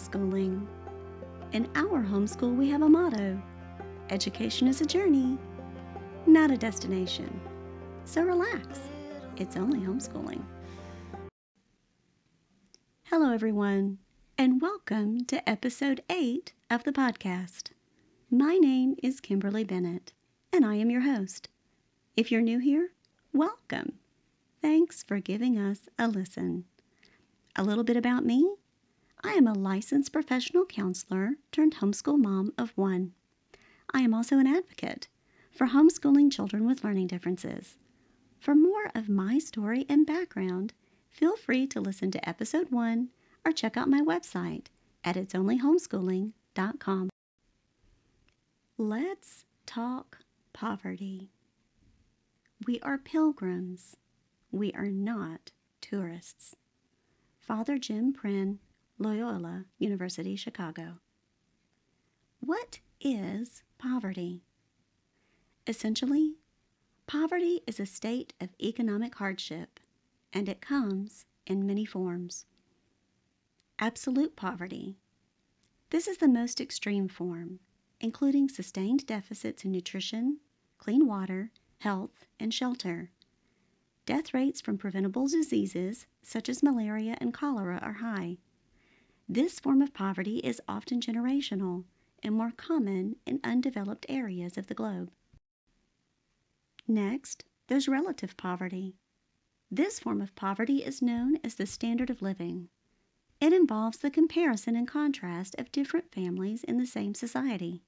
homeschooling. In our homeschool, we have a motto: education is a journey, not a destination. So relax, it's only homeschooling. Hello, everyone, and welcome to episode 8 of the podcast. My name is Kimberly Bennett, and I am your host. If you're new here, welcome. Thanks for giving us a listen. A little bit about me. I am a licensed professional counselor turned homeschool mom of one. I am also an advocate for homeschooling children with learning differences. For more of my story and background, feel free to listen to episode 1 or check out my website at itsonlyhomeschooling.com. Let's talk poverty. We are pilgrims. We are not tourists. Father Jim Prin, Loyola University, Chicago. What is poverty? Essentially, poverty is a state of economic hardship, and it comes in many forms. Absolute poverty. This is the most extreme form, including sustained deficits in nutrition, clean water, health, and shelter. Death rates from preventable diseases such as malaria and cholera are high. This form of poverty is often generational and more common in undeveloped areas of the globe. Next, there's relative poverty. This form of poverty is known as the standard of living. It involves the comparison and contrast of different families in the same society.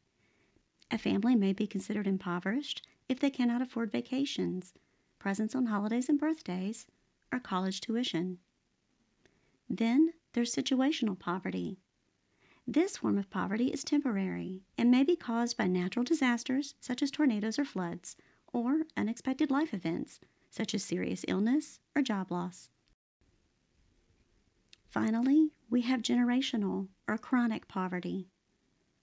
A family may be considered impoverished if they cannot afford vacations, presents on holidays and birthdays, or college tuition. Then there's situational poverty. This form of poverty is temporary and may be caused by natural disasters such as tornadoes or floods, or unexpected life events such as serious illness or job loss. Finally, we have generational or chronic poverty.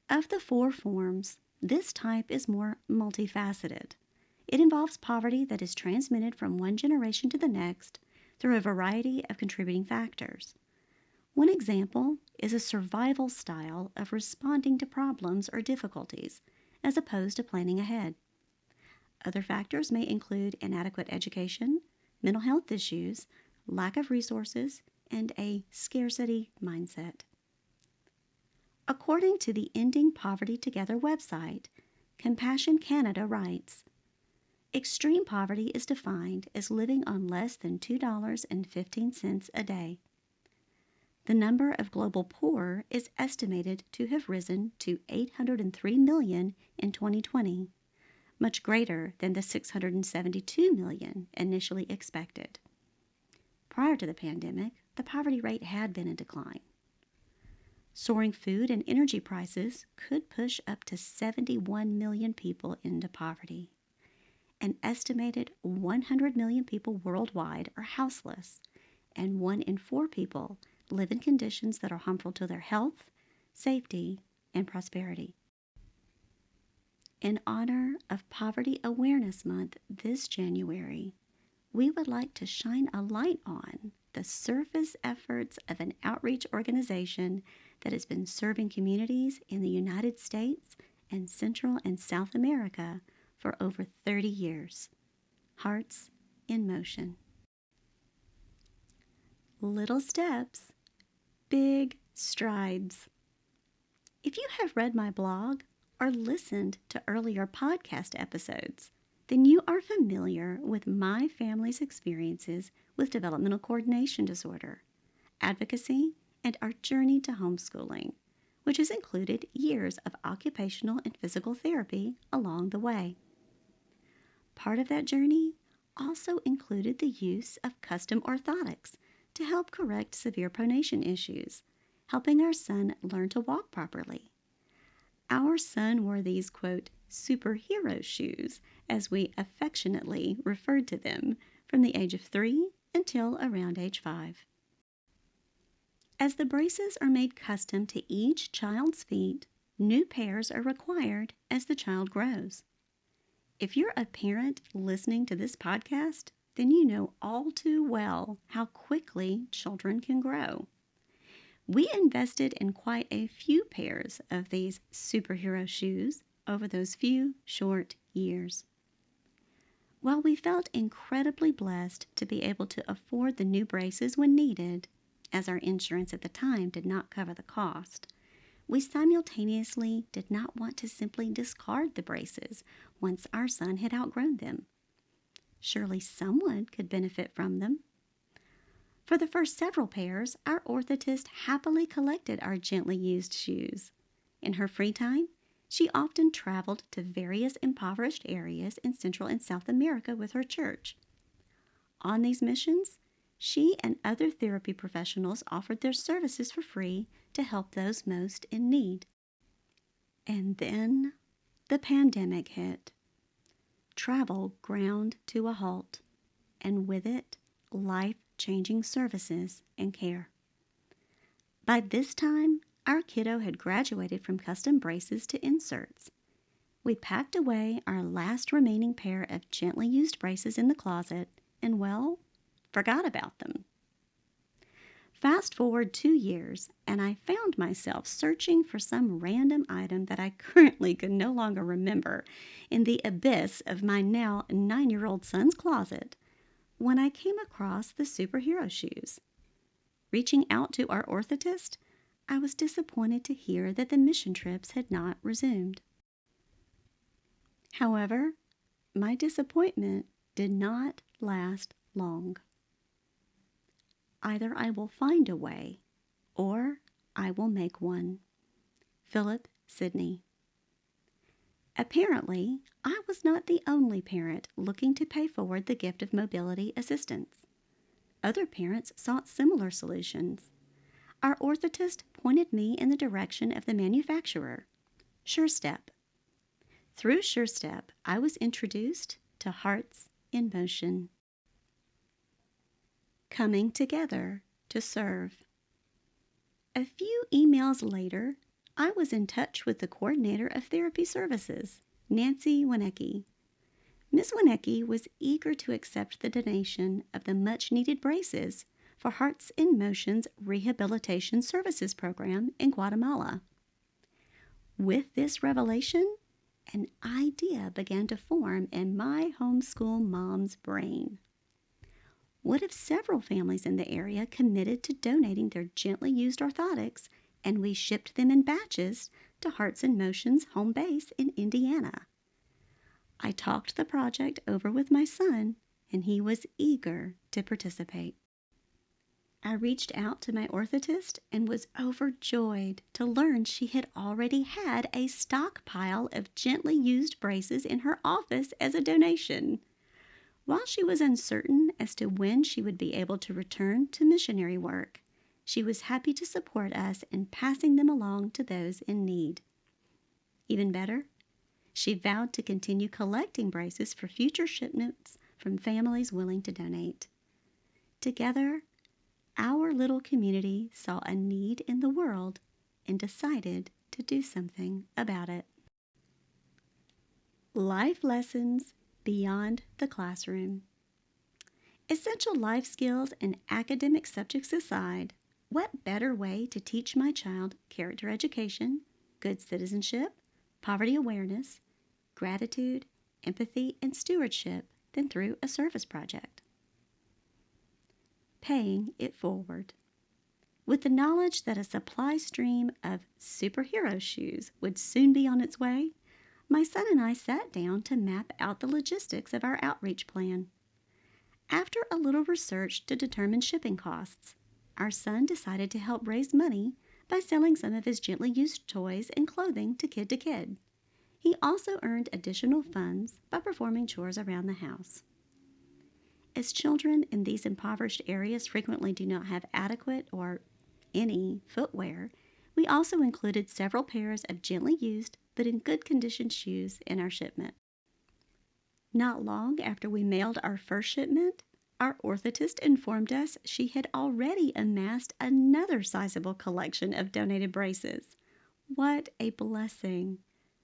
Of the 4 forms, this type is more multifaceted. It involves poverty that is transmitted from one generation to the next through a variety of contributing factors. One example is a survival style of responding to problems or difficulties, as opposed to planning ahead. Other factors may include inadequate education, mental health issues, lack of resources, and a scarcity mindset. According to the Ending Poverty Together website, Compassion Canada writes, extreme poverty is defined as living on less than $2.15 a day. The number of global poor is estimated to have risen to 803 million in 2020, much greater than the 672 million initially expected. Prior to the pandemic, the poverty rate had been in decline. Soaring food and energy prices could push up to 71 million people into poverty. An estimated 100 million people worldwide are houseless, and 1 in 4 people live in conditions that are harmful to their health, safety, and prosperity. In honor of Poverty Awareness Month this January, we would like to shine a light on the surface efforts of an outreach organization that has been serving communities in the United States and Central and South America for over 30 years. Hearts in Motion. Little steps, big strides. If you have read my blog or listened to earlier podcast episodes, then you are familiar with my family's experiences with developmental coordination disorder, advocacy, and our journey to homeschooling, which has included years of occupational and physical therapy along the way. Part of that journey also included the use of custom orthotics to help correct severe pronation issues, helping our son learn to walk properly. Our son wore these, quote, superhero shoes, as we affectionately referred to them, from the age of 3 until around age 5. As the braces are made custom to each child's feet, new pairs are required as the child grows. If you're a parent listening to this podcast, then you know all too well how quickly children can grow. We invested in quite a few pairs of these superhero shoes over those few short years. While we felt incredibly blessed to be able to afford the new braces when needed, as our insurance at the time did not cover the cost, we simultaneously did not want to simply discard the braces once our son had outgrown them. Surely someone could benefit from them. For the first several pairs, our orthotist happily collected our gently used shoes. In her free time, she often traveled to various impoverished areas in Central and South America with her church. On these missions, she and other therapy professionals offered their services for free to help those most in need. And then the pandemic hit. Travel ground to a halt, and with it, life-changing services and care. By this time, our kiddo had graduated from custom braces to inserts. We packed away our last remaining pair of gently used braces in the closet and, well, forgot about them. Fast forward 2 years, and I found myself searching for some random item that I currently could no longer remember in the abyss of my now 9-year-old son's closet when I came across the superhero shoes. Reaching out to our orthotist, I was disappointed to hear that the mission trips had not resumed. However, my disappointment did not last long. Either I will find a way, or I will make one. Philip Sidney. Apparently, I was not the only parent looking to pay forward the gift of mobility assistance. Other parents sought similar solutions. Our orthotist pointed me in the direction of the manufacturer, SureStep. Through SureStep, I was introduced to Hearts in Motion. Coming together to serve. A few emails later, I was in touch with the coordinator of therapy services, Nancy Winecki. Ms. Winecki was eager to accept the donation of the much-needed braces for Hearts in Motion's Rehabilitation Services Program in Guatemala. With this revelation, an idea began to form in my homeschool mom's brain. What if several families in the area committed to donating their gently used orthotics and we shipped them in batches to Hearts in Motion's home base in Indiana? I talked the project over with my son, and he was eager to participate. I reached out to my orthotist and was overjoyed to learn she had already had a stockpile of gently used braces in her office as a donation. While she was uncertain as to when she would be able to return to missionary work, she was happy to support us in passing them along to those in need. Even better, she vowed to continue collecting braces for future shipments from families willing to donate. Together, our little community saw a need in the world and decided to do something about it. Life lessons beyond the classroom. Essential life skills and academic subjects aside, what better way to teach my child character education, good citizenship, poverty awareness, gratitude, empathy, and stewardship than through a service project? Paying it forward. With the knowledge that a supply stream of superhero shoes would soon be on its way, my son and I sat down to map out the logistics of our outreach plan. After a little research to determine shipping costs, our son decided to help raise money by selling some of his gently used toys and clothing to Kid. He also earned additional funds by performing chores around the house. As children in these impoverished areas frequently do not have adequate or any footwear, we also included several pairs of gently used but in good condition shoes in our shipment. Not long after we mailed our first shipment, our orthotist informed us she had already amassed another sizable collection of donated braces. What a blessing!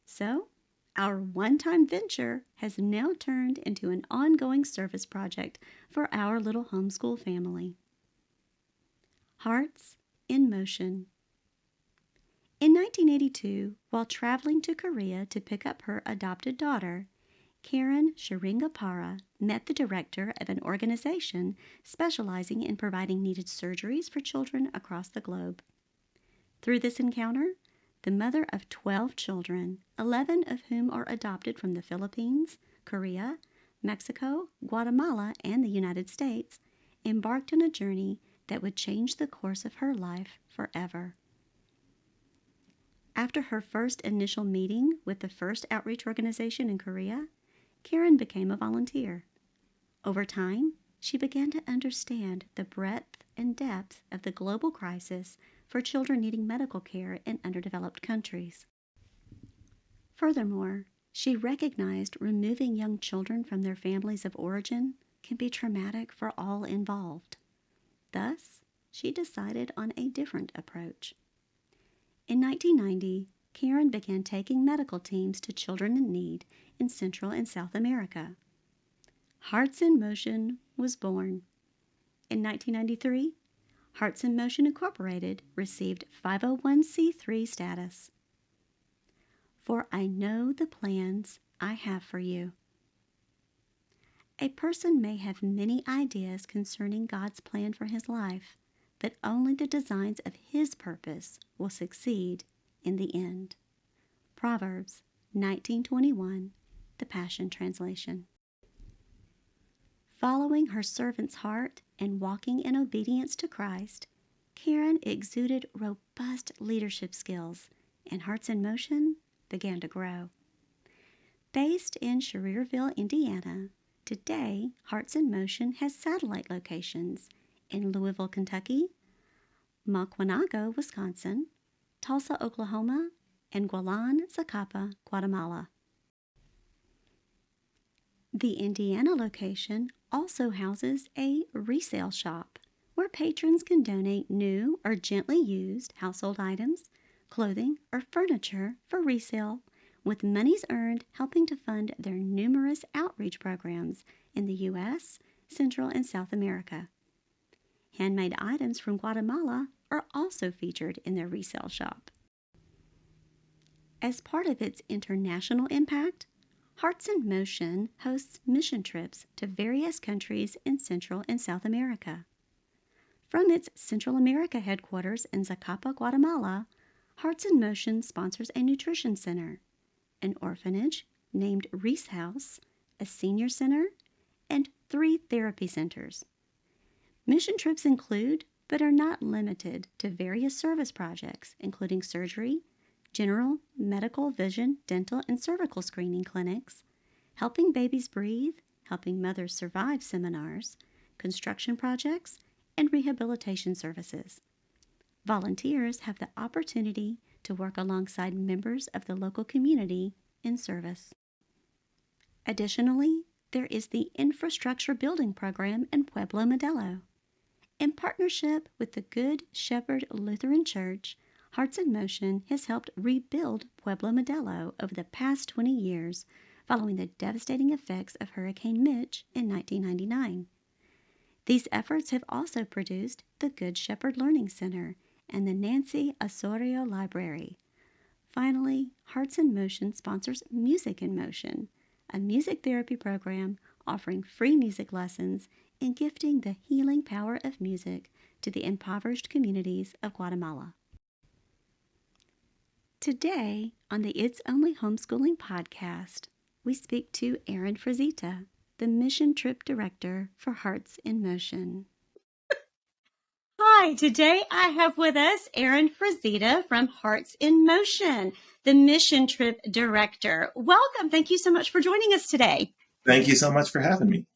So, our one-time venture has now turned into an ongoing service project for our little homeschool family. Hearts in Motion. In 1982, while traveling to Korea to pick up her adopted daughter, Karen Sharingapara met the director of an organization specializing in providing needed surgeries for children across the globe. Through this encounter, the mother of 12 children, 11 of whom are adopted from the Philippines, Korea, Mexico, Guatemala, and the United States, embarked on a journey that would change the course of her life forever. After her first initial meeting with the first outreach organization in Korea, Karen became a volunteer. Over time, she began to understand the breadth and depth of the global crisis for children needing medical care in underdeveloped countries. Furthermore, she recognized removing young children from their families of origin can be traumatic for all involved. Thus, she decided on a different approach. In 1990, Karen began taking medical teams to children in need in Central and South America. Hearts in Motion was born. In 1993, Hearts in Motion Incorporated received 501c3 status. For I know the plans I have for you. A person may have many ideas concerning God's plan for his life, but only the designs of His purpose will succeed in the end. Proverbs 19:21, the Passion Translation. Following her servant's heart and walking in obedience to Christ, Karen exuded robust leadership skills, and Hearts in Motion began to grow. Based in Schererville, Indiana, today Hearts in Motion has satellite locations in Louisville, Kentucky, Maquinago, Wisconsin, Tulsa, Oklahoma, and Gualan, Zacapa, Guatemala. The Indiana location also houses a resale shop where patrons can donate new or gently used household items, clothing, or furniture for resale, with monies earned helping to fund their numerous outreach programs in the U.S., Central, and South America. Handmade items from Guatemala are also featured in their resale shop. As part of its international impact, Hearts in Motion hosts mission trips to various countries in Central and South America. From its Central America headquarters in Zacapa, Guatemala, Hearts in Motion sponsors a nutrition center, an orphanage named Reese House, a senior center, and 3 therapy centers. Mission trips include, but are not limited to, various service projects, including surgery, general, medical, vision, dental, and cervical screening clinics, helping babies breathe, helping mothers survive seminars, construction projects, and rehabilitation services. Volunteers have the opportunity to work alongside members of the local community in service. Additionally, there is the Infrastructure Building Program in Pueblo, Modelo. In partnership with the Good Shepherd Lutheran Church, Hearts in Motion has helped rebuild Pueblo, Modelo over the past 20 years following the devastating effects of Hurricane Mitch in 1999. These efforts have also produced the Good Shepherd Learning Center and the Nancy Osorio Library. Finally, Hearts in Motion sponsors Music in Motion, a music therapy program offering free music lessons and gifting the healing power of music to the impoverished communities of Guatemala. Today, on the It's Only Homeschooling podcast, we speak to Erin Frazita, the Mission Trip Director for Hearts in Motion. Hi, today I have with us Erin Frazita from Hearts in Motion, the Mission Trip Director. Welcome. Thank you so much for joining us today. Thank you so much for having me.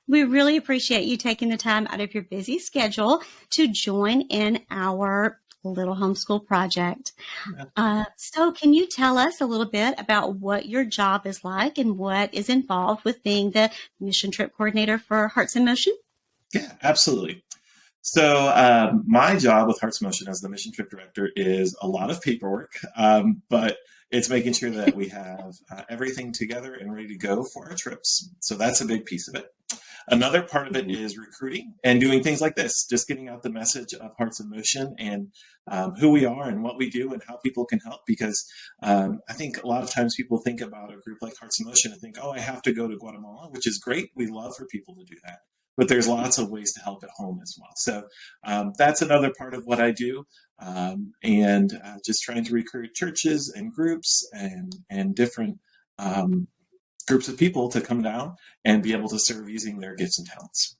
We really appreciate you taking the time out of your busy schedule to join in our little homeschool project. So can you tell us a little bit about what your job is like and what is involved with being the Mission Trip Coordinator for Hearts in Motion? Yeah, absolutely. So my job with Hearts Motion as the mission trip director is a lot of paperwork, but it's making sure that we have everything together and ready to go for our trips. So that's a big piece of it. Another part of it Mhm. is recruiting and doing things like this, just getting out the message of Hearts in Motion and who we are and what we do and how people can help. Because I think a lot of times people think about a group like Hearts in Motion and think, oh, I have to go to Guatemala, which is great. We love for people to do that. But there's lots of ways to help at home as well. So that's another part of what I do. And just trying to recruit churches and groups and different groups of people to come down and be able to serve using their gifts and talents.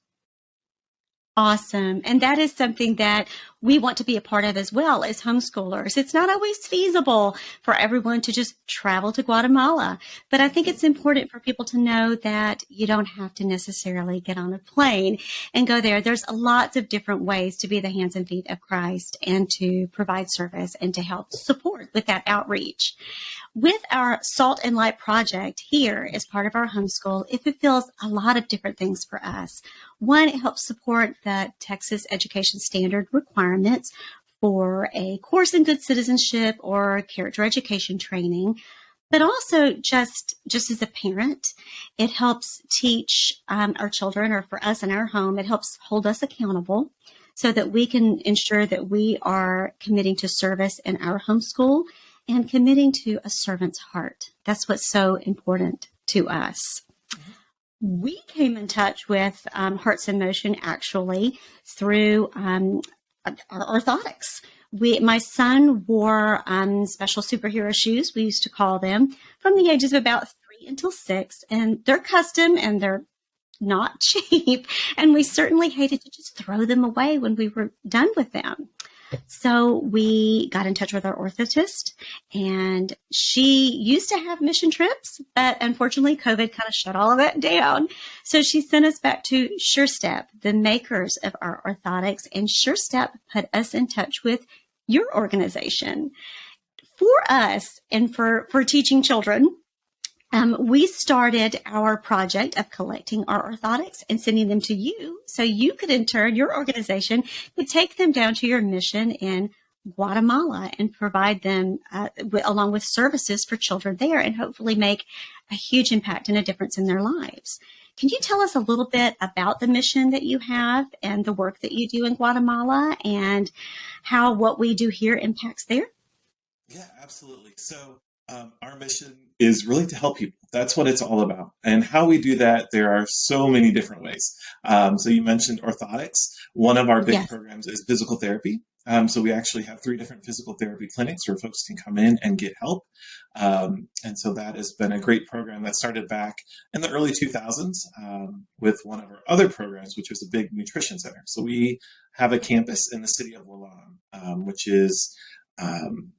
Awesome. And that is something that we want to be a part of as well as homeschoolers. It's not always feasible for everyone to just travel to Guatemala, but I think it's important for people to know that you don't have to necessarily get on a plane and go there. There's lots of different ways to be the hands and feet of Christ and to provide service and to help support with that outreach. With our Salt and Light project here as part of our homeschool, it fulfills a lot of different things for us. One, it helps support the Texas Education Standard requirements for a course in good citizenship or character education training. But also just as a parent, it helps teach our children, or for us in our home, it helps hold us accountable so that we can ensure that we are committing to service in our homeschool and committing to a servant's heart. That's what's so important to us. Mhm. We came in touch with Hearts in Motion actually through our orthotics. My son wore special superhero shoes, we used to call them, from the ages of about 3 until 6, and they're custom and they're not cheap. And we certainly hated to just throw them away when we were done with them. So we got in touch with our orthotist, and she used to have mission trips, but unfortunately COVID kind of shut all of that down. So she sent us back to SureStep, the makers of our orthotics, and SureStep put us in touch with your organization. For us and for teaching children, we started our project of collecting our orthotics and sending them to you so you could, in turn, your organization could take them down to your mission in Guatemala and provide them along with services for children there and hopefully make a huge impact and a difference in their lives. Can you tell us a little bit about the mission that you have and the work that you do in Guatemala and how what we do here impacts there? Yeah, absolutely. So, our mission is really to help people. That's what it's all about. And how we do that, there are so many different ways. So, you mentioned orthotics. One of our big Yes. programs is physical therapy. So, we actually have 3 different physical therapy clinics where folks can come in and get help. And so, that has been a great program that started back in the early 2000s with one of our other programs, which was a big nutrition center. So, we have a campus in the city of Lalon, which is um,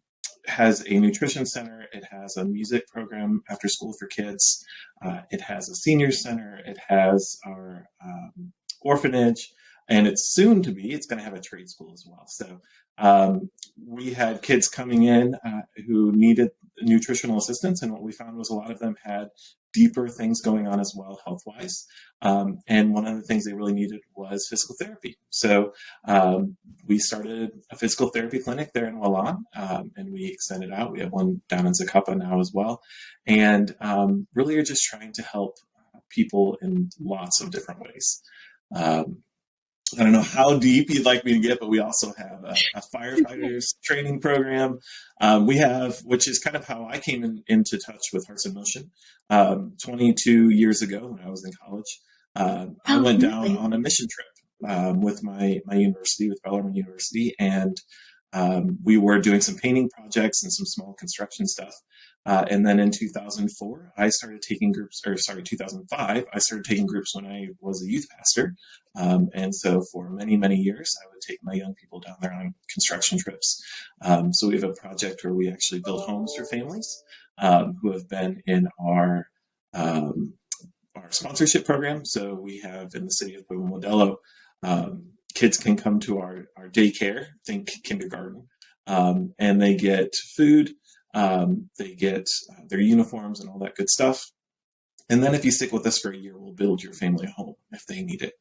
has a nutrition center. It has a music program after school for kids. It has a senior center. It has our orphanage, and it's soon to be. It's going to have a trade school as well. So we had kids coming in who needed nutritional assistance, and what we found was a lot of them had deeper things going on as well, health wise. And one of the things they really needed was physical therapy. So we started a physical therapy clinic there in Wallan, and we extended out. We have one down in Zacapa now as well. And really are just trying to help people in lots of different ways. Um, I don't know how deep you'd like me to get, but we also have a firefighters training program. We have, which is kind of how I came into touch with Hearts in Motion 22 years ago when I was in college. I Oh, went down really? on a mission trip with my university, with Bellarmine University, and we were doing some painting projects and some small construction stuff. And then in 2004, I started taking groups, or sorry, 2005, I started taking groups when I was a youth pastor. And so for many, many years, I would take my young people down there on construction trips. So we have a project where we actually build homes for families who have been in um, our sponsorship program. So we have in the city of Pueblo Modelo, kids can come to our daycare, think kindergarten, and they get food, they get their uniforms and all that good stuff. And then if you stick with us for a year, we'll build your family a home if they need it.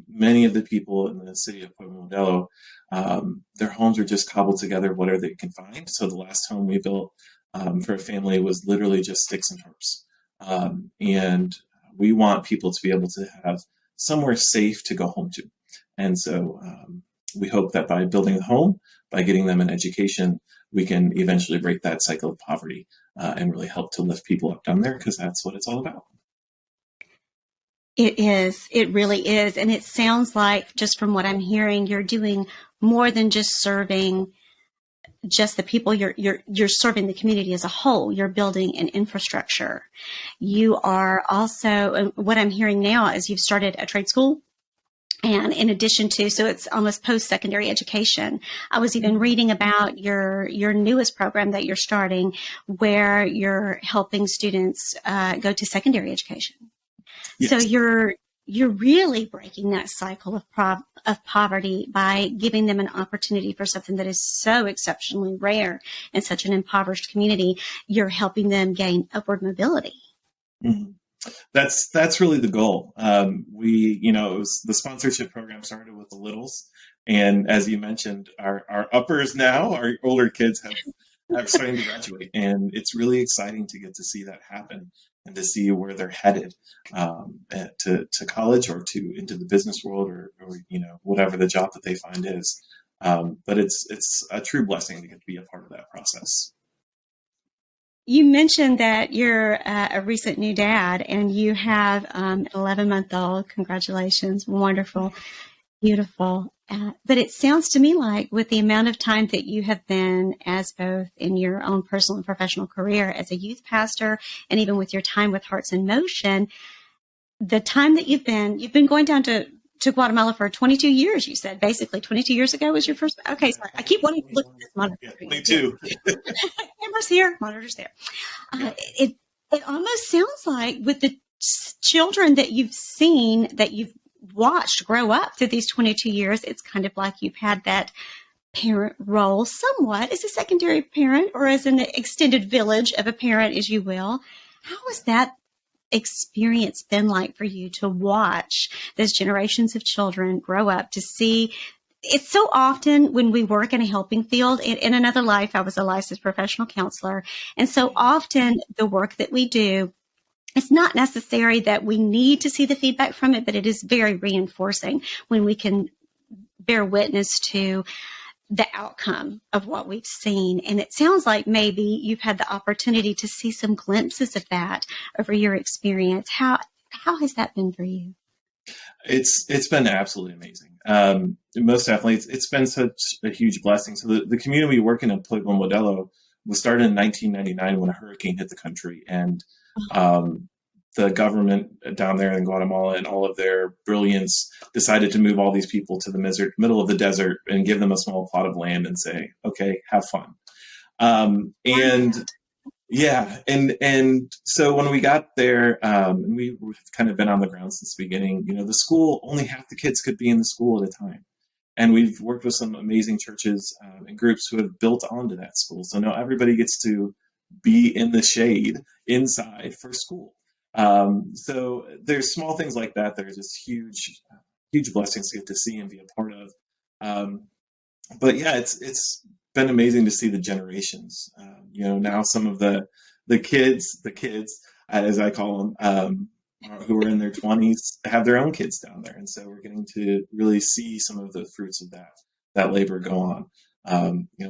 Many of the people in the city of Pueblo Modelo, their homes are just cobbled together, whatever they can find. So the last home we built for a family was literally just sticks and tarps. And we want people to be able to have somewhere safe to go home to. And so we hope that by building a home, by getting them an education, we can eventually break that cycle of poverty and really help to lift people up down there, because that's what it's all about. It is. It really is. And it sounds like, just from what I'm hearing, you're doing more than just serving just the people. You're serving the community as a whole. You're building an infrastructure. You are also, what I'm hearing now is you've started a trade school. And in addition to, so it's almost post-secondary education. I was even reading about your newest program that you're starting, where you're helping students go to secondary education. Yes. So you're really breaking that cycle of poverty by giving them an opportunity for something that is so exceptionally rare in such an impoverished community. You're helping them gain upward mobility. Mm-hmm. That's really the goal. It was the sponsorship program started with the littles, and as you mentioned, our uppers now, our older kids have starting to graduate, and it's really exciting to get to see that happen and to see where they're headed to college or to into the business world or whatever the job that they find is. But it's a true blessing to get to be a part of that process. You mentioned that you're a recent new dad and you have an 11-month-old. Congratulations. Wonderful. Beautiful. But it sounds to me like, with the amount of time that you have been, as both in your own personal and professional career as a youth pastor, and even with your time with Hearts in Motion, the time that you've been going down to Guatemala for 22 years, you said. Basically, 22 years ago was your first. Okay, sorry. I keep wanting to look at this monitor. Yeah, 22. Camera's here, monitor's there. Yeah. It almost sounds like, with the children that you've seen, that you've watched grow up through these 22 years, it's kind of like you've had that parent role somewhat as a secondary parent, or as an extended village of a parent, as you will. How has that experience been like for you, to watch those generations of children grow up, to see? It's so often when we work in a helping field, in another life, I was a licensed professional counselor. And so often the work that we do, it's not necessary that we need to see the feedback from it, but it is very reinforcing when we can bear witness to the outcome of what we've seen. And it sounds like maybe you've had the opportunity to see some glimpses of that over your experience. How has that been for you? It's been absolutely amazing. Most definitely, it's been such a huge blessing. So the community we work in Pueblo Modelo was started in 1999 when a hurricane hit the country, and the government down there in Guatemala, and all of their brilliance, decided to move all these people to the middle of the desert, and give them a small plot of land and say, "Okay, have fun." And yeah, and so when we got there, and we've kind of been on the ground since the beginning. The school, only half the kids could be in the school at a time, and we've worked with some amazing churches and groups who have built onto that school. So now everybody gets to be in the shade inside for school. So there's small things like that that are just huge, huge blessings to get to see and be a part of. But yeah, it's been amazing to see the generations. Now some of the kids, as I call them, who are in their 20s, have their own kids down there, and so we're getting to really see some of the fruits of that labor go on.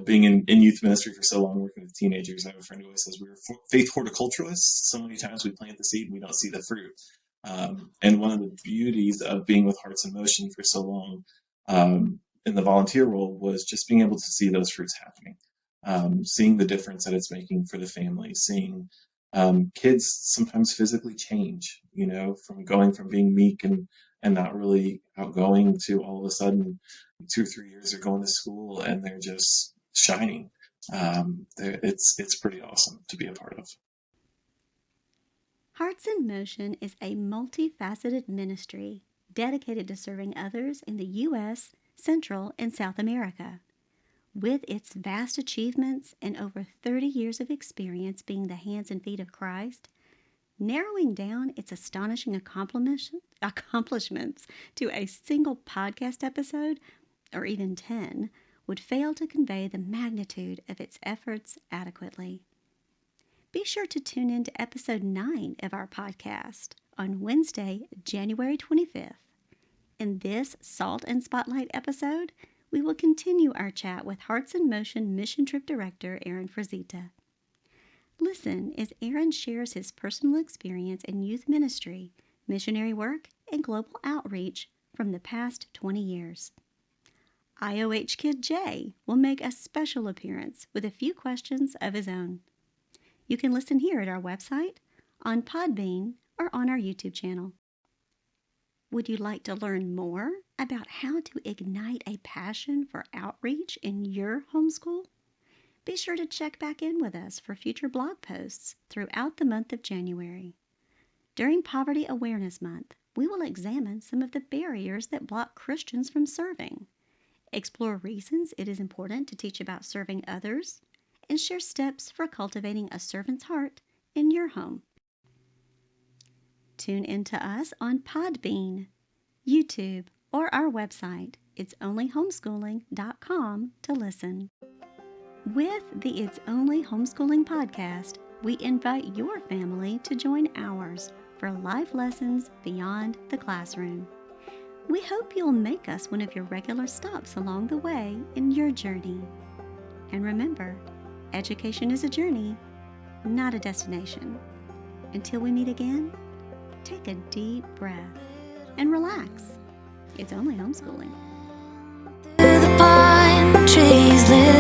Being in youth ministry for so long, working with teenagers, I have a friend who always says we're faith horticulturalists. So many times we plant the seed and we don't see the fruit. And one of the beauties of being with Hearts in Motion for so long, in the volunteer role, was just being able to see those fruits happening, seeing the difference that it's making for the family, seeing kids sometimes physically change, from going from being meek and not really outgoing to all of a sudden 2 or 3 years they're going to school and they're just shining. It's pretty awesome to be a part of. Hearts in Motion is a multifaceted ministry dedicated to serving others in the U.S., Central, and South America. With its vast achievements and over 30 years of experience being the hands and feet of Christ, narrowing down its astonishing accomplishments to a single podcast episode, or even 10, would fail to convey the magnitude of its efforts adequately. Be sure to tune in to episode 9 of our podcast on Wednesday, January 25th. In this Salt and Spotlight episode, we will continue our chat with Hearts in Motion Mission Trip Director Aaron Frazita. Listen as Aaron shares his personal experience in youth ministry, missionary work, and global outreach from the past 20 years. IOH Kid Jay will make a special appearance with a few questions of his own. You can listen here at our website, on Podbean, or on our YouTube channel. Would you like to learn more about how to ignite a passion for outreach in your homeschool? Be sure to check back in with us for future blog posts throughout the month of January. During Poverty Awareness Month, we will examine some of the barriers that block Christians from serving, explore reasons it is important to teach about serving others, and share steps for cultivating a servant's heart in your home. Tune in to us on Podbean, YouTube, or our website, itsonlyhomeschooling.com, to listen. With the It's Only Homeschooling podcast, we invite your family to join ours for life lessons beyond the classroom. We hope you'll make us one of your regular stops along the way in your journey. And remember, education is a journey, not a destination. Until we meet again, take a deep breath and relax. It's only homeschooling. The pine trees live